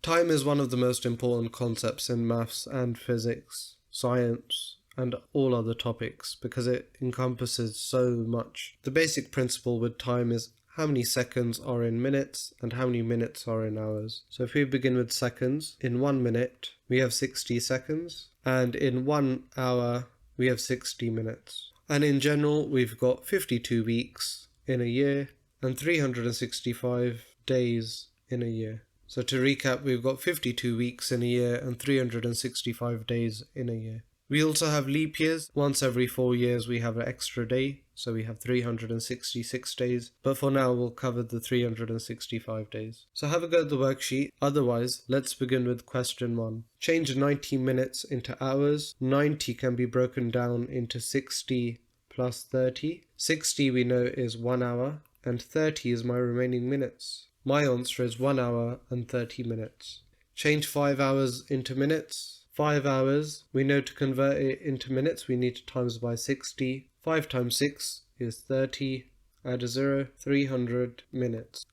Time is one of the most important concepts in maths and physics, science, and all other topics because it encompasses so much. The basic principle with time is how many seconds are in minutes and how many minutes are in hours. So if we begin with seconds, in 1 minute we have 60 seconds, and in 1 hour we have 60 minutes. And in general we've got 52 weeks in a year and 365 days in a year. So to recap, we've got 52 weeks in a year and 365 days in a year. We also have leap years. Once every 4 years we have an extra day, so we have 366 days. But for now we'll cover the 365 days. So have a go at the worksheet. Otherwise, let's begin with question 1. Change 90 minutes into hours. 90 can be broken down into 60 plus 30. 60 we know is 1 hour, and 30 is my remaining minutes. My answer is 1 hour and 30 minutes. Change 5 hours into minutes. 5 hours, we know to convert it into minutes we need to times by 60. 5 times 6 is 30. Add a 0, 300 minutes.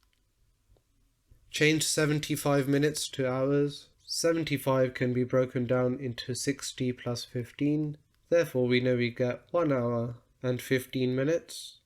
Change 75 minutes to hours. 75 can be broken down into 60 plus 15. Therefore we know we get 1 hour and 15 minutes.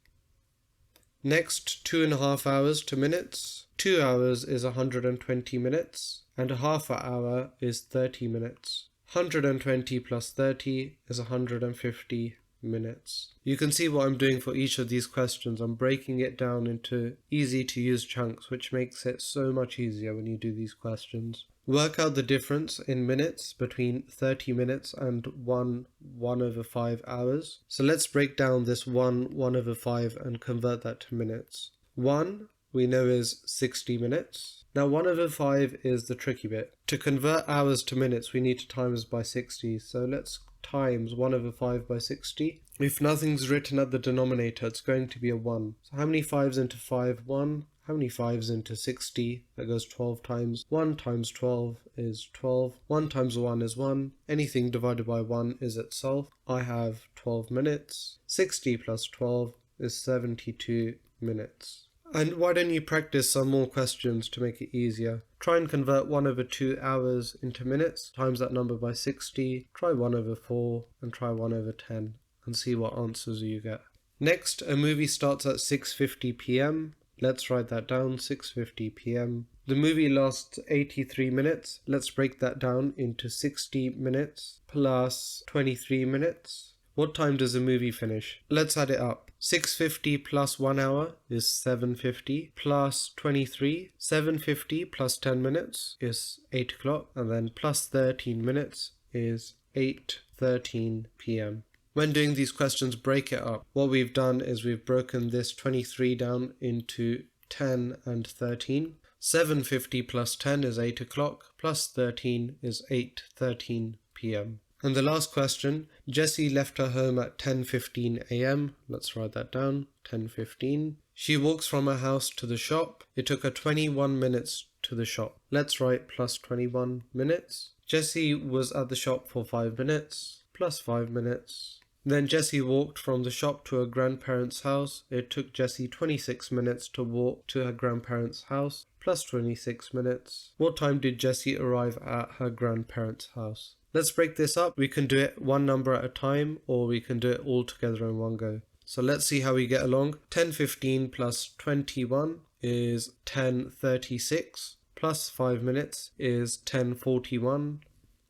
Next, 2.5 hours to minutes. 2 hours is 120 minutes, and a half an hour is 30 minutes. 120 plus 30 is 150 minutes. You can see what I'm doing for each of these questions. I'm breaking it down into easy to use chunks, which makes it so much easier when you do these questions. Work out the difference in minutes between 30 minutes and 1/5 hours. So let's break down this 1/5 and convert that to minutes. 1 we know is 60 minutes. Now 1/5 is the tricky bit. To convert hours to minutes we need to times by 60. So let's times 1/5 by 60. If nothing's written at the denominator, it's going to be a 1. So how many 5s into 5? 1. How many 5s into 60? That goes 12 times. 1 times 12 is 12. 1 times 1 is 1. Anything divided by 1 is itself. I have 12 minutes. 60 plus 12 is 72 minutes. And why don't you practice some more questions to make it easier? Try and convert 1/2 hours into minutes, times that number by 60, try 1/4, and try 1/10, and see what answers you get. Next, a movie starts at 6:50 p.m. Let's write that down, 6:50 p.m. The movie lasts 83 minutes. Let's break that down into 60 minutes plus 23 minutes. What time does the movie finish? Let's add it up. 6:50 plus 1 hour is 7:50 plus 23. 7:50 plus 10 minutes is 8 o'clock, and then plus 13 minutes is 8:13 p.m. When doing these questions, break it up. What we've done is we've broken this 23 down into 10 and 13. 7:50 plus 10 is 8 o'clock, plus 13 is 8:13 p.m. And the last question, Jessie left her home at 10:15 a.m. Let's write that down, 10:15. She walks from her house to the shop. It took her 21 minutes to the shop. Let's write plus 21 minutes. Jessie was at the shop for 5 minutes, plus 5 minutes. Then Jessie walked from the shop to her grandparents' house. It took Jessie 26 minutes to walk to her grandparents' house, plus 26 minutes. What time did Jessie arrive at her grandparents' house? Let's break this up. We can do it one number at a time, or we can do it all together in one go. So let's see how we get along. 10:15 plus 21 is 10:36, plus 5 minutes is 10:41.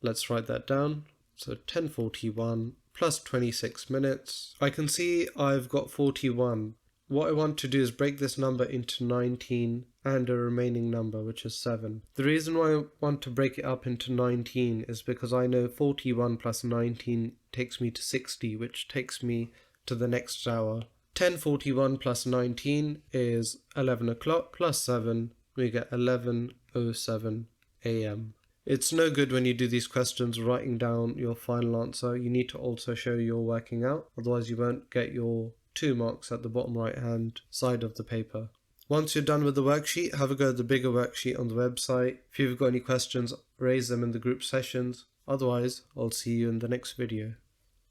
Let's write that down. So 10:41 plus 26 minutes. I can see I've got 41. What I want to do is break this number into 19 and a remaining number, which is 7. The reason why I want to break it up into 19 is because I know 41 plus 19 takes me to 60, which takes me to the next hour. 10:41 plus 19 is 11 o'clock, plus 7, we get 11:07 a.m. It's no good when you do these questions writing down your final answer. You need to also show you're working out, otherwise you won't get your 2 marks at the bottom right hand side of the paper. Once you're done with the worksheet, have a go at the bigger worksheet on the website. If you've got any questions, raise them in the group sessions. Otherwise, I'll see you in the next video.